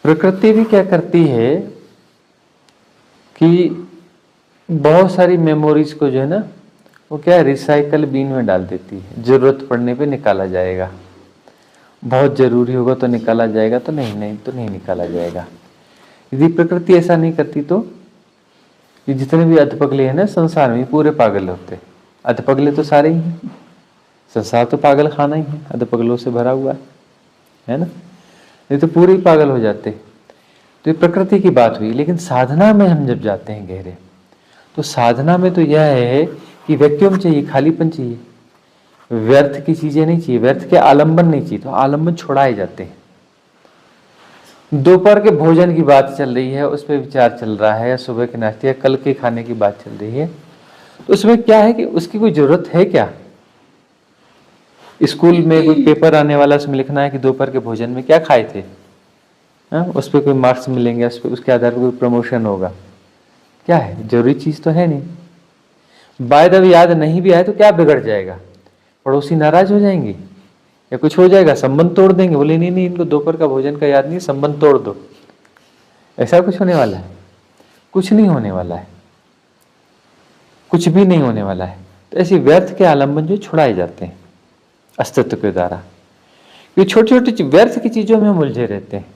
प्रकृति भी क्या करती है कि बहुत सारी मेमोरीज को जो है ना, वो क्या रिसाइकल बीन में डाल देती है। जरूरत पड़ने पे निकाला जाएगा, बहुत जरूरी होगा तो निकाला जाएगा, तो नहीं तो नहीं निकाला जाएगा। यदि प्रकृति ऐसा नहीं करती तो ये जितने भी अधपगले हैं ना संसार में, पूरे पागल होते। अधपगले तो सारे ही हैं, संसार तो पागल खाना ही है, अधपगलों से भरा हुआ है ना। ये तो पूरे ही पागल हो जाते। तो ये प्रकृति की बात हुई। लेकिन साधना में हम जब जाते हैं गहरे, तो साधना में तो यह है कि वैक्यूम चाहिए, खालीपन चाहिए, व्यर्थ की चीजें नहीं चाहिए, व्यर्थ के आलंबन नहीं चाहिए। तो आलंबन छुड़ाए जाते हैं। दोपहर के भोजन की बात चल रही है, उस पर विचार चल रहा है, या सुबह के नाश्ते या कल के खाने की बात चल रही है, तो उसमें क्या है कि उसकी कोई जरूरत है क्या? स्कूल में कोई पेपर आने वाला, उसमें लिखना है कि दोपहर के भोजन में क्या खाए थे, उस पर कोई मार्क्स मिलेंगे, उस पर उसके आधार पर कोई प्रमोशन होगा। क्या है? जरूरी चीज तो है नहीं। बाय द वे याद नहीं भी आए तो क्या बिगड़ जाएगा? पड़ोसी नाराज हो जाएंगे या कुछ हो जाएगा, संबंध तोड़ देंगे, बोले नहीं इनको दोपहर का भोजन का याद नहीं, संबंध तोड़ दो। ऐसा कुछ होने वाला है? कुछ नहीं होने वाला है, कुछ भी नहीं होने वाला है। तो ऐसे व्यर्थ के आलंबन जो छुड़ाए जाते हैं अस्तित्व के द्वारा। ये छोटी छोटी व्यर्थ की चीजों में हम उलझे रहते हैं।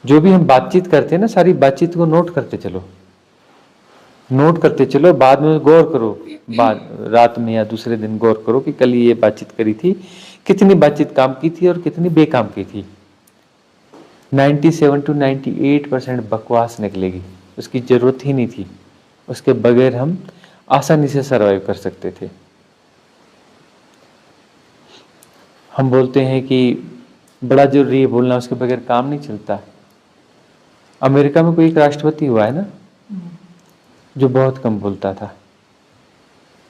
जो भी हम बातचीत करते हैं ना, सारी बातचीत को नोट करते चलो, नोट करते चलो, बाद में गौर करो, बाद रात में या दूसरे दिन गौर करो कि कल ये बातचीत करी थी, कितनी बातचीत काम की थी और कितनी बेकाम की थी। 97 to 98% बकवास निकलेगी, उसकी जरूरत ही नहीं थी, उसके बगैर हम आसानी से सरवाइव कर सकते थे। हम बोलते हैं कि बड़ा जरूरी है बोलना, उसके बगैर काम नहीं चलता। अमेरिका में कोई एक राष्ट्रपति हुआ है ना, जो बहुत कम बोलता था,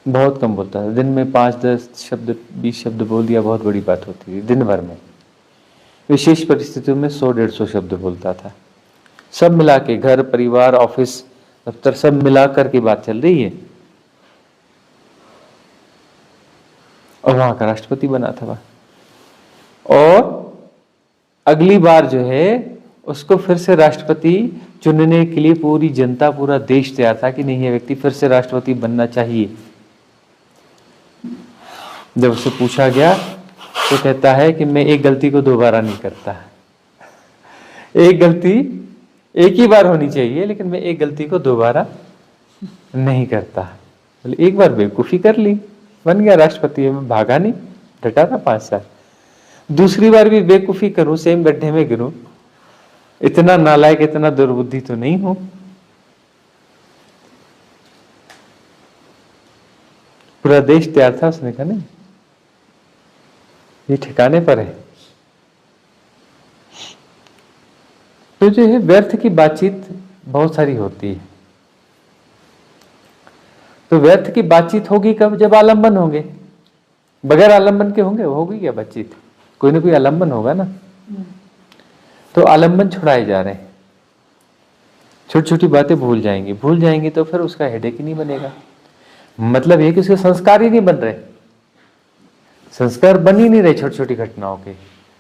बहुत कम बोलता था। दिन में 5-10 शब्द 20 शब्द बोल दिया, बहुत बड़ी बात होती थी दिन भर में। विशेष परिस्थितियों में 100-150 शब्द बोलता था। सब मिला के, घर परिवार ऑफिस दफ्तर सब मिला कर की बात चल रही है, और वहां का राष्ट्रपति बना था वह। और अगली बार जो है उसको फिर से राष्ट्रपति चुनने के लिए पूरी जनता, पूरा देश तैयार था कि नहीं, ये व्यक्ति फिर से राष्ट्रपति बनना चाहिए। जब उससे पूछा गया तो कहता है कि मैं एक गलती को दोबारा नहीं करता। एक गलती एक ही बार होनी चाहिए, लेकिन मैं एक गलती को दोबारा नहीं करता। बोले एक बार बेवकूफी कर ली, बन गया राष्ट्रपति, में भागा नहीं, डटा था 5 साल। दूसरी बार भी बेवकूफी करूं, सेम गड्ढे में गिरूं, इतना नालायक, इतना दुर्बुद्धि तो नहीं हूं। पूरा देश तैयार था, उसने कहा नहीं, ये ठिकाने पर है। तो जो है व्यर्थ की बातचीत बहुत सारी होती है। तो व्यर्थ की बातचीत होगी कब? जब आलंबन होंगे। बगैर आलंबन के होंगे, वो होगी क्या बातचीत? कोई ना कोई आलंबन होगा ना। तो आलंबन छुड़ाए जा रहे हैं। छोटी छोटी बातें भूल जाएंगे तो फिर उसका हेडेक ही नहीं बनेगा। मतलब ये कि उसके संस्कार ही नहीं बन रहे, संस्कार बन ही नहीं रहे छोटी छोटी घटनाओं के।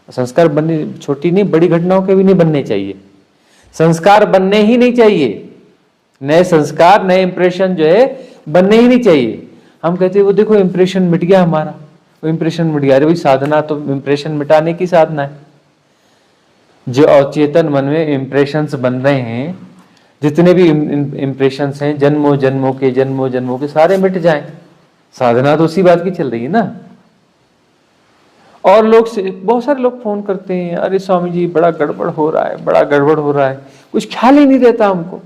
संस्कार बनने, छोटी नहीं बड़ी घटनाओं के भी नहीं बनने चाहिए, संस्कार बनने ही नहीं चाहिए। नए संस्कार, नए इंप्रेशन जो है बनने ही नहीं चाहिए। हम कहते हैं वो देखो इंप्रेशन मिट गया हमारा, वो इंप्रेशन मिट गया। अरे भाई साधना तो इंप्रेशन मिटाने की साधना है। जो अचेतन मन में इंप्रेशंस बन रहे हैं, जितने भी इंप्रेशंस हैं जन्मों जन्मों के सारे मिट जाएं। साधना तो उसी बात की चल रही है ना। और लोग से बहुत सारे लोग फोन करते हैं, अरे स्वामी जी बड़ा गड़बड़ हो रहा है, बड़ा गड़बड़ हो रहा है, कुछ ख्याल ही नहीं रहता हमको।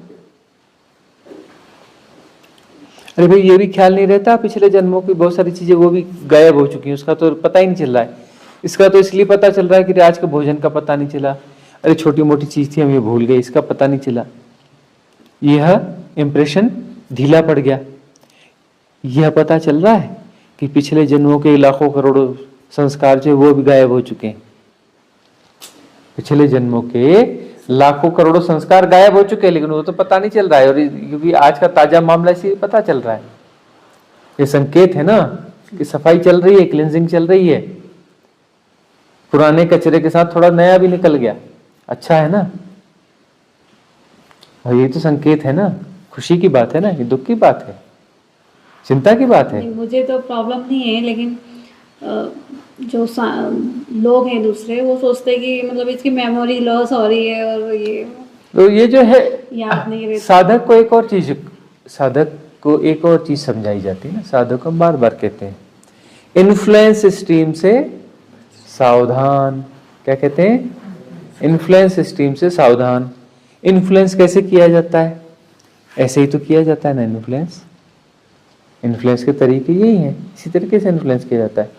अरे भाई ये भी ख्याल नहीं रहता, पिछले जन्मों की बहुत सारी चीजें वो भी गायब हो चुकी हैं, उसका तो पता ही नहीं चल रहा है। इसका तो इसलिए पता चल रहा है कि आज के भोजन का पता नहीं चला, अरे छोटी मोटी चीज थी हम ये भूल गए, इसका पता नहीं चला। यह इंप्रेशन ढीला पड़ गया। यह पता चल रहा है कि पिछले जन्मों के लाखों करोड़ों संस्कार जो वो भी गायब हो चुके हैं। पिछले जन्मों के लाखों करोड़ों संस्कार गायब हो चुके हैं, लेकिन वो तो पता नहीं चल रहा है। और क्योंकि आज का ताजा मामला इसी पता चल रहा है। ये संकेत है ना कि सफाई चल रही है, क्लींजिंग चल रही है। पुराने कचरे के साथ थोड़ा नया भी निकल गया, अच्छा है ना। और ये तो संकेत है ना, खुशी की बात है ना, ये दुख की बात है, चिंता की बात है। मुझे तो प्रॉब्लम नहीं है, लेकिन जो लोग हैं दूसरे, वो सोचते हैं कि मतलब इसकी मेमोरी लॉस हो रही है और ये तो ये जो है याद नहीं रहता। साधक को एक और चीज समझाई जाती है ना, साधक को बार बार कहते हैं इन्फ्लुएंस स्ट्रीम से सावधान। क्या कहते हैं? इन्फ्लुएंस स्ट्रीम से सावधान। इन्फ्लुएंस कैसे किया जाता है? ऐसे ही तो किया जाता है ना इन्फ्लुएंस। इन्फ्लुएंस के तरीके यही हैं, इसी तरीके से इन्फ्लुएंस किया जाता है।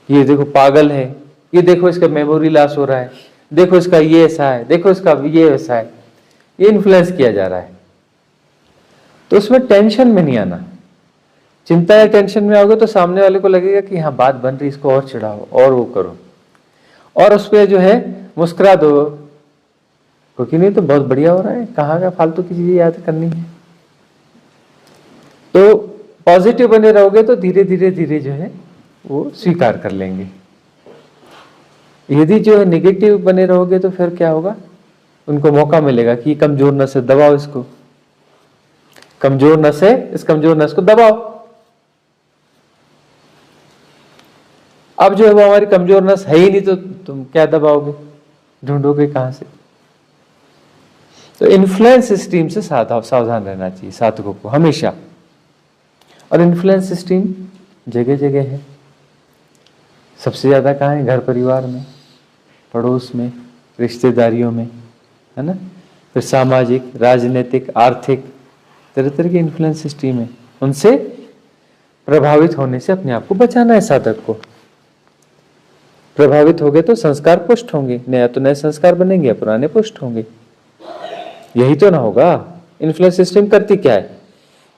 ये देखो पागल है, ये देखो इसका मेमोरी लॉस हो रहा है, देखो इसका ये ऐसा है, देखो इसका ये वैसा है, ये इन्फ्लुएंस किया जा रहा है। तो उसमें टेंशन में नहीं आना। चिंता या टेंशन में आओगे तो सामने वाले को लगेगा कि हाँ बात बन रही, इसको और चिढ़ाओ और वो करो, और उस पर जो है मुस्कुरा दो, क्योंकि नहीं तो बहुत बढ़िया हो रहा है, कहाँ का फालतू की चीजें याद करनी है। तो पॉजिटिव बने रहोगे तो धीरे धीरे धीरे जो है वो स्वीकार कर लेंगे। यदि जो है निगेटिव बने रहोगे तो फिर क्या होगा, उनको मौका मिलेगा कि कमजोर नस है, दबाओ इसको, कमजोर नस है, इस कमजोर नस को दबाओ। अब जो है वो हमारी कमजोर नस है ही नहीं, तो तुम क्या दबाओगे, ढूंढोगे कहां से। तो इन्फ्लुएंस स्ट्रीम से सावधान रहना चाहिए साधकों को हमेशा। और इन्फ्लुएंस स्ट्रीम जगह जगह है, सबसे ज्यादा कहाँ है? घर परिवार में, पड़ोस में, रिश्तेदारियों में, है ना। फिर सामाजिक, राजनीतिक, आर्थिक, तरह तरह के इन्फ्लुएंस स्ट्रीम है। उनसे प्रभावित होने से अपने आप को बचाना है साधक को। प्रभावित हो गए तो संस्कार पुष्ट होंगे, नया तो नए संस्कार बनेंगे या पुराने पुष्ट होंगे। यही तो ना होगा। इन्फ्लुएंस सिस्टम करती क्या है?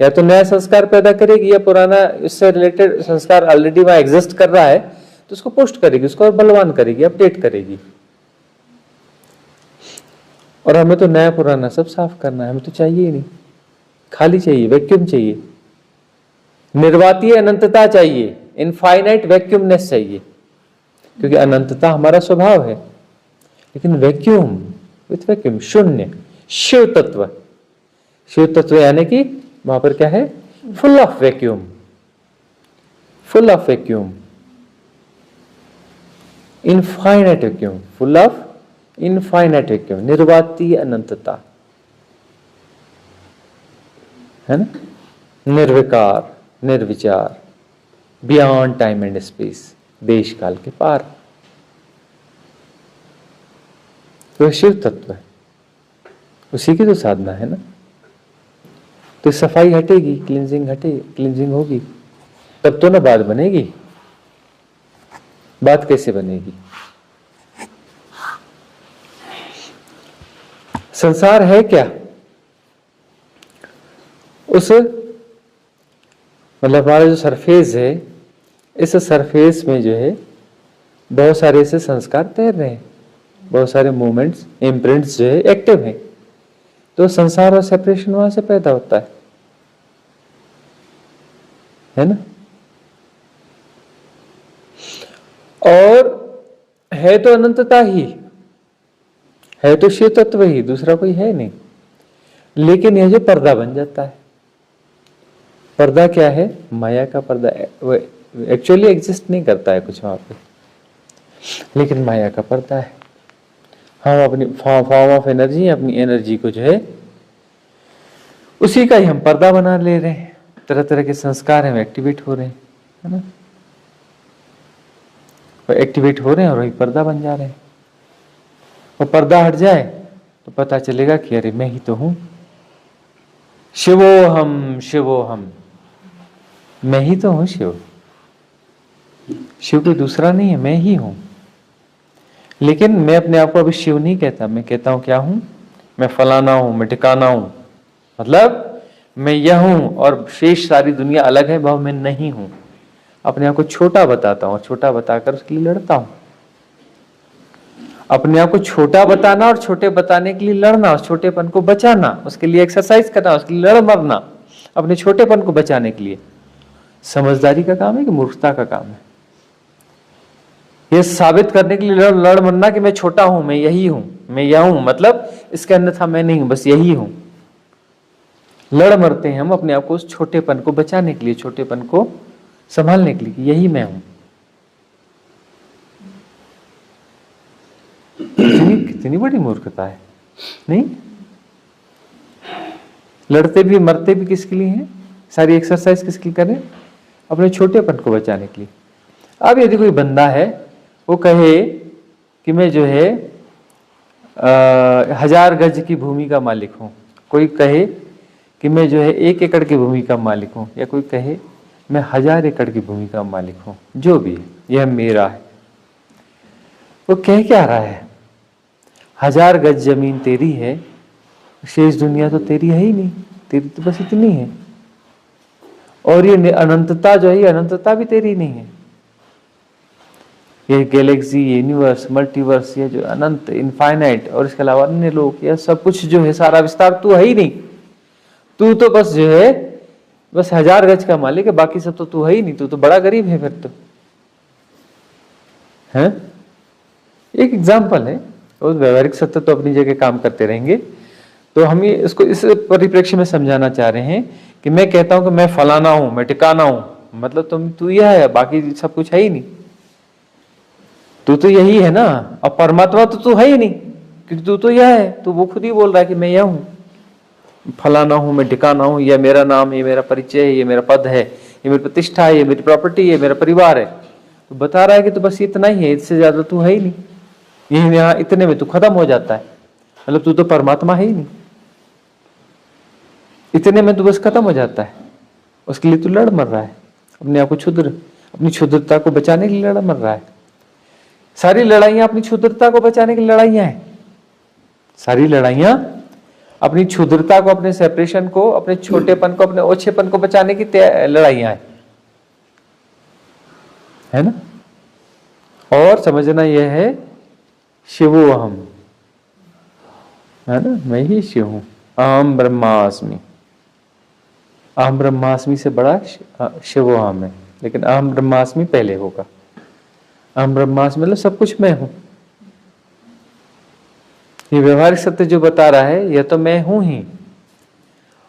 या तो नया संस्कार पैदा करेगी, या पुराना इससे रिलेटेड संस्कार ऑलरेडी वहां एग्जिस्ट कर रहा है तो उसको पुष्ट करेगी, उसको और बलवान करेगी, अपडेट करेगी। और हमें तो नया पुराना सब साफ करना है, हमें तो चाहिए ही नहीं, खाली चाहिए, वैक्यूम चाहिए, निर्वातीय अनंतता चाहिए, इनफाइनाइट वैक्यूमनेस चाहिए, क्योंकि अनंतता हमारा स्वभाव है। लेकिन वैक्यूम, विथ वैक्यूम, शून्य, शिव तत्व। शिव तत्व यानी कि वहां पर क्या है? Full of vacuum, full of vacuum, infinite vacuum, full of infinite vacuum, निर्वातीय अनंतता, है ना। निर्विकार, निर्विचार, बियॉन्ड टाइम एंड स्पेस, देश काल के पार। तो शिव तत्व है, उसी की तो साधना है ना। तो सफाई हटेगी, क्लींजिंग हटेगी, क्लींजिंग होगी, तब तो ना बात बनेगी। बात कैसे बनेगी? संसार है क्या? उस मतलब हमारा जो सरफेस है, इस सरफेस में जो है बहुत सारे ऐसे संस्कार तैर रहे हैं, बहुत सारे मूवमेंट्स, इम्प्रिंट्स जो है एक्टिव हैं। तो संसार और सेपरेशन वहां से पैदा होता है ना। और है तो अनंतता ही है, तो शिव तत्व ही, दूसरा कोई है नहीं। लेकिन यह जो पर्दा बन जाता है, पर्दा क्या है? माया का पर्दा। वो एक्चुअली एग्जिस्ट नहीं करता है कुछ वहां पे, लेकिन माया का पर्दा है। हम अपनी फॉर्म ऑफ एनर्जी, अपनी एनर्जी को जो है उसी का ही हम पर्दा बना ले रहे हैं। तरह तरह के संस्कार हैं, एक्टिवेट हो रहे हैं, है ना। वो एक्टिवेट हो रहे हैं और वही पर्दा बन जा रहे हैं। और पर्दा हट जाए तो पता चलेगा कि अरे मैं ही तो हूं, शिवोहम शिवोहम, मैं ही तो हूं शिव। शिव कोई दूसरा नहीं है, मैं ही हूं। लेकिन मैं अपने आप को अभी शिव नहीं कहता, मैं कहता हूं क्या हूं? मैं फलाना हूं, मैं ठिकाना हूं, मतलब मैं यह हूं और शेष सारी दुनिया अलग है, भाव मैं नहीं हूं। अपने आप को छोटा बताता हूं और छोटा बताकर उसके लिए लड़ता हूं। अपने आप को छोटा बताना और छोटे बताने के लिए लड़ना, उस छोटेपन को बचाना, उसके लिए एक्सरसाइज करना, उसके लिए लड़ मरना, अपने छोटेपन को बचाने के लिए। समझदारी का काम है कि मूर्खता का काम है? ये साबित करने के लिए लड़ मरना कि मैं छोटा हूं, मैं यही हूं, मैं यह हूं, मतलब इसके अन्यथा मैं नहीं हूं, बस यही हूं। लड़ मरते हैं हम अपने आप को उस छोटेपन को बचाने के लिए, छोटेपन को संभालने के लिए, यही मैं हूं। कितनी बड़ी मूर्खता है, नहीं? लड़ते भी मरते भी किसके लिए हैं? सारी एक्सरसाइज किसके लिए करें? अपने छोटेपन को बचाने के लिए। अब यदि कोई बंदा है वो कहे कि मैं जो है 1000 गज की भूमि का मालिक हूं, कोई कहे कि मैं जो है 1 एकड़ की भूमि का मालिक हूं, या कोई कहे मैं 1000 एकड़ की भूमि का मालिक हूं, जो भी है यह मेरा है, वो कह क्या रहा है? 1000 गज जमीन तेरी है, शेष दुनिया तो तेरी है ही नहीं, तेरी तो बस इतनी है। और ये अनंतता जो है, ये अनंतता भी तेरी नहीं है। ये गैलेक्सी, यूनिवर्स, मल्टीवर्स, ये जो अनंत, इनफाइनाइट, और इसके अलावा अन्य लोग, यह सब कुछ जो है सारा विस्तार तू है ही नहीं। तू तो बस जो है बस 1000 गज का मालिक है, बाकी सब तो तू है ही नहीं। तू तो बड़ा गरीब है फिर तो, है? एक एग्जाम्पल है, उस व्यवहारिक सत्य तो अपनी जगह काम करते रहेंगे। तो हम ये इसको इस परिप्रेक्ष्य में समझाना चाह रहे हैं कि मैं कहता हूं कि मैं फलाना हूं, मैं टिकाना हूं, मतलब तू यह है, बाकी सब कुछ है ही नहीं। तू तो यही है ना। अब परमात्मा तो तू है ही नहीं, क्योंकि तू तो यह है। तो वो खुद ही बोल रहा है कि मैं यह हूं, फलाना हूं, मैं टिकाना हूं, यह मेरा नाम है, ये मेरा परिचय है, ये मेरा पद है, ये मेरी प्रतिष्ठा है, ये मेरी प्रॉपर्टी है, मेरा परिवार है। तो बता रहा है कि तो बस इतना ही है, इससे ज्यादा तू है ही नहीं। यही यहाँ इतने में तू खत्म हो जाता है, मतलब तू तो परमात्मा है ही नहीं। इतने में तू बस खत्म हो जाता है। उसके लिए तू लड़ मर रहा है, अपने आप को अपनी क्षुद्रता को बचाने के लिए लड़ मर रहा है। सारी लड़ाइयां अपनी क्षुद्रता को बचाने की लड़ाइयां हैं। सारी लड़ाइयां अपनी क्षुद्रता को, अपने सेपरेशन को, अपने छोटेपन को, अपने ओछेपन को बचाने की लड़ाइयां है ना। और समझना यह है शिवोहम, है ना, मैं ही शिव हूं। अहम ब्रह्मास्मि, अहम ब्रह्मास्मि से बड़ा शिवोहम है, लेकिन अहम ब्रह्मास्मि पहले होगा। अहम ब्रह्मास्मि मतलब सब कुछ मैं हूं। ये व्यवहारिक सत्य जो बता रहा है यह तो मैं हूं ही,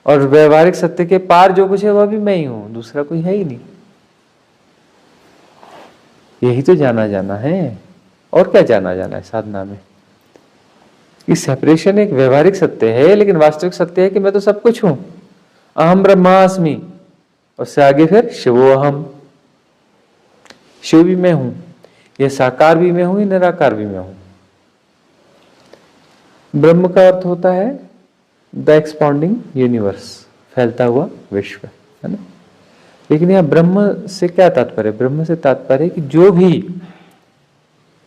और व्यवहारिक सत्य के पार जो कुछ है वह भी मैं ही हूं, दूसरा कोई है ही नहीं। यही तो जाना जाना है, और क्या जाना जाना है साधना में। ये सेपरेशन एक व्यवहारिक सत्य है, लेकिन वास्तविक सत्य है कि मैं तो सब कुछ हूं। अहम ब्रह्मास्मि, उससे आगे फिर शिवोहम, शिव भी मैं हूं। यह साकार भी मैं हूं, ये निराकार भी मैं हूं। ब्रह्म का अर्थ होता है द एक्सपाउंडिंग यूनिवर्स, फैलता हुआ विश्व, है ना। लेकिन यह ब्रह्म से क्या तात्पर्य? ब्रह्म से तात्पर्य है कि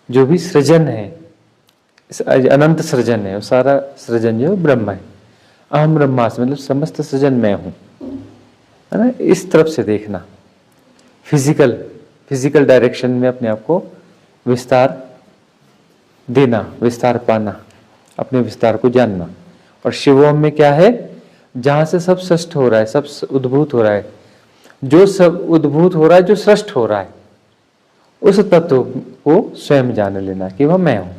जो भी सृजन है, अनंत सृजन है, वो सारा सृजन जो ब्रह्म है। अहम ब्रह्मास्मि मतलब समस्त सृजन मैं हूं, है ना। इस तरफ से देखना, फिजिकल डायरेक्शन में अपने आप को विस्तार देना, विस्तार पाना, अपने विस्तार को जानना। और शिवोम में क्या है? जहां से सब सृष्ट हो रहा है, सब उद्भूत हो रहा है, जो सब उद्भूत हो रहा है, जो सृष्ट हो रहा है, उस तत्व को स्वयं जान लेना कि वह मैं हूं।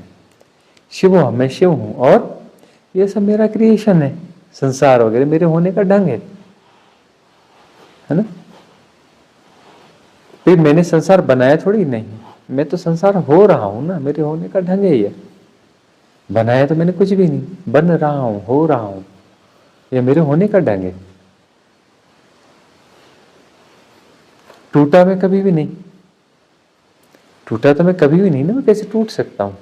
शिवोहम, मैं शिव हूं, और ये सब मेरा क्रिएशन है, संसार वगैरह मेरे होने का ढंग है ना। फिर मैंने संसार बनाया थोड़ी नहीं, मैं तो संसार हो रहा हूं ना, मेरे होने का ढंग है ये। बनाया तो मैंने कुछ भी नहीं, बन रहा हूं, हो रहा हूं, ये मेरे होने का ढंग है। टूटा मैं कभी भी नहीं, टूटा तो मैं कभी भी नहीं ना, मैं कैसे टूट सकता हूं?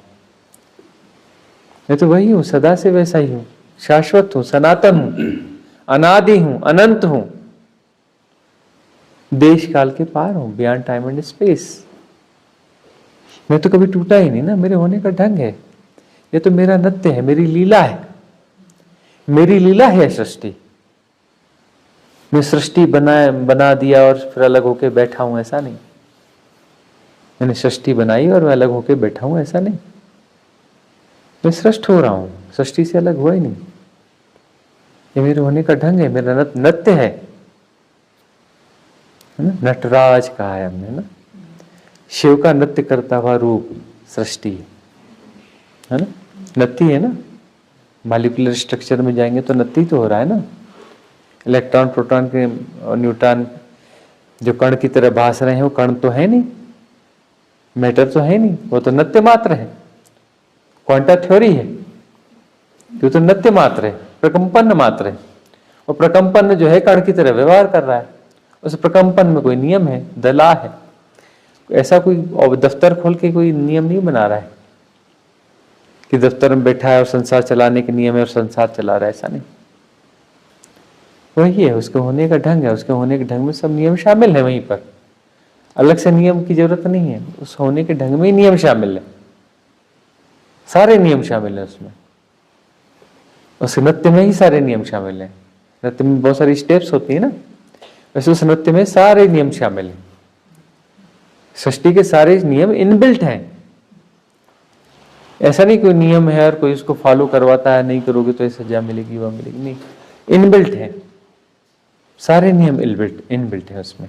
मैं तो वही हूं, सदा से वैसा ही हूं, शाश्वत हूं, सनातन हूं, अनादि हूं, अनंत हूं, देश काल के पार हूं, बियॉन्ड टाइम एंड स्पेस। मैं तो कभी टूटा ही नहीं ना, मेरे होने का ढंग है। ये तो मेरा नृत्य है, मेरी लीला है, मेरी लीला है सृष्टि। मैं सृष्टि बना दिया और फिर अलग होके बैठा हूं, ऐसा नहीं। मैंने सृष्टि बनाई और मैं अलग होके बैठा हूं, ऐसा नहीं। मैं सृष्ट हो रहा हूं, सृष्टि से अलग हुआ ही नहीं। ये मेरे होने का ढंग है, मेरा नृत्य है ना। नटराज कहा है हमने ना। शिव का नृत्य करता हुआ रूप सृष्टि है ना, नृत्य है ना। मॉलिक्यूलर स्ट्रक्चर में जाएंगे तो नृत्य तो हो रहा है ना। इलेक्ट्रॉन प्रोटॉन के और न्यूट्रॉन जो कण की तरह भास रहे हैं वो कण तो है नहीं, मैटर तो है नहीं, वो तो नृत्य मात्र है। क्वांटा थ्योरी है कि तो नृत्य मात्र है, प्रकंपन मात्र है। और प्रकंपन जो है कण की तरह व्यवहार कर रहा है। उस प्रकंपन में कोई नियम है, दला है। ऐसा कोई दफ्तर खोल के कोई नियम नहीं बना रहा है कि दफ्तर में बैठा है और संसार चलाने के नियम है और संसार चला रहा है, ऐसा नहीं। वही है, उसके होने का ढंग है, उसके होने के ढंग में सब नियम शामिल है। वहीं पर अलग से नियम की जरूरत नहीं है, उस होने के ढंग में ही नियम शामिल है, सारे नियम शामिल है उसमें। उस नृत्य में ही सारे नियम शामिल है। नृत्य में बहुत सारी स्टेप्स होती है ना, वैसे उस नृत्य में सारे नियम शामिल है। सृष्टि के सारे नियम इनबिल्ट हैं। ऐसा नहीं कोई नियम है और कोई उसको फॉलो करवाता है, नहीं करोगे तो ऐसी सजा मिलेगी वह मिलेगी, नहीं, इनबिल्ट है। सारे नियम इनबिल्ट है उसमें।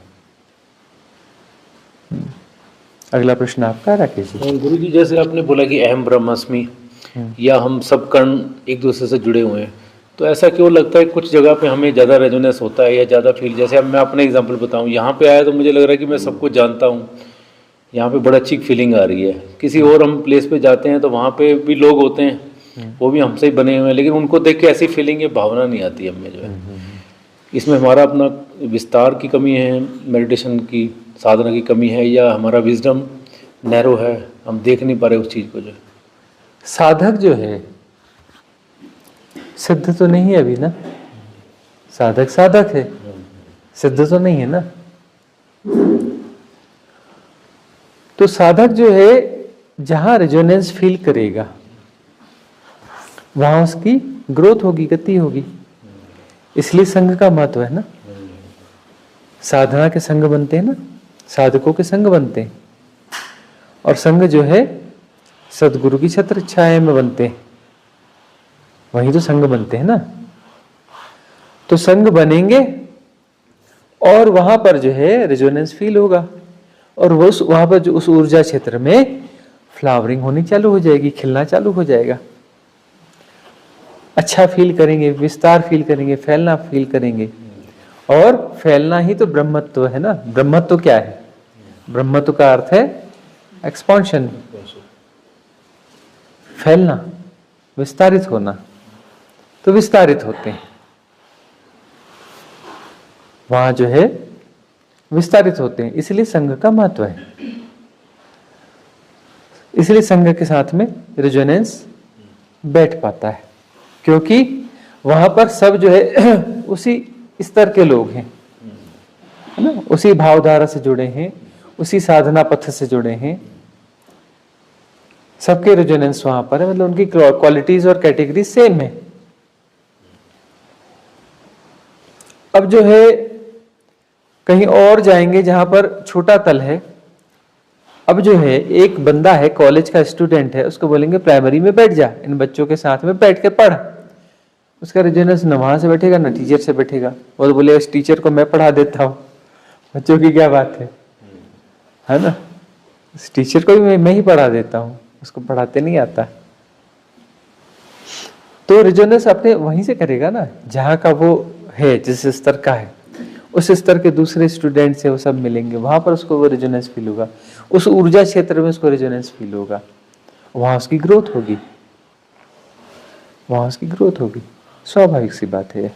अगला प्रश्न आपका राकेश जी। गुरु जी, जैसे आपने बोला कि अहम ब्रह्मास्मि या हम सब कण एक दूसरे से जुड़े हुए हैं, तो ऐसा क्यों लगता है कुछ जगह पे हमें ज़्यादा रेजोनेंस होता है या ज़्यादा फील? जैसे अब मैं अपने एग्जांपल बताऊं, यहाँ पे आया तो मुझे लग रहा है कि मैं सबको जानता हूँ, यहाँ पे बड़ा अच्छी फीलिंग आ रही है। किसी और हम प्लेस पे जाते हैं तो वहाँ पे भी लोग होते हैं, वो भी हमसे ही बने हुए हैं, लेकिन उनको देख के ऐसी फीलिंग या भावना नहीं आती हमें जो है। इसमें हमारा अपना विस्तार की कमी है, मेडिटेशन की साधना की कमी है, या हमारा विजडम नैरो है, हम देख नहीं पा रहे उस चीज़ को जो है। साधक जो है सिद्ध तो नहीं है अभी ना, साधक है, सिद्ध तो नहीं है ना। तो साधक जो है जहां रेजोनेंस फील करेगा वहां उसकी ग्रोथ होगी, गति होगी। इसलिए संघ का महत्व है ना। साधना के संघ बनते हैं ना, साधकों के संघ बनते हैं, और संघ जो है सदगुरु की छत्र छाया में बनते हैं, वही तो संघ बनते हैं ना। तो संघ बनेंगे और वहां पर जो है रेजोनेंस फील होगा, और वो वहां पर जो उस ऊर्जा क्षेत्र में फ्लावरिंग होनी चालू हो जाएगी, खिलना चालू हो जाएगा। अच्छा फील करेंगे, विस्तार फील करेंगे, फैलना फील करेंगे। और फैलना ही तो ब्रह्मत्व है ना। ब्रह्मत्व क्या है? ब्रह्मत्व का अर्थ है एक्सपांशन, फैलना, विस्तारित होना। तो विस्तारित होते हैं वहां जो है, विस्तारित होते हैं। इसलिए संघ का महत्व है। इसलिए संघ के साथ में रेजोनेंस बैठ पाता है, क्योंकि वहां पर सब जो है उसी स्तर के लोग हैं, है ना, उसी भावधारा से जुड़े हैं, उसी साधना पथ से जुड़े हैं। सबके रेजोनेंस वहां पर है, मतलब उनकी क्वालिटीज और कैटेगरी सेम है। अब जो है कहीं और जाएंगे जहां पर छोटा तल है। अब जो है एक बंदा है, कॉलेज का स्टूडेंट है, उसको बोलेंगे प्राइमरी में बैठ जा, इन बच्चों के साथ में बैठ के पढ़। उसका रेजोनेंस न वहां से बैठेगा न टीचर से बैठेगा। वो तो बोलेगा इस टीचर को मैं पढ़ा देता हूँ, बच्चों की क्या बात है ना। इस टीचर को भी मैं ही पढ़ा देता हूँ, उसको पढ़ाते नहीं आता। तो रेजोनेंस अपने वहीं से करेगा ना जहाँ का वो है, जिस स्तर का है। उस स्तर के दूसरे स्टूडेंट से वो सब मिलेंगे, वहां पर उसको वो रेजोनेंस फील होगा, उस ऊर्जा क्षेत्र में उसको रेजोनेंस फील होगा, वहां उसकी ग्रोथ होगी, वहां उसकी ग्रोथ होगी। स्वाभाविक सी बात है।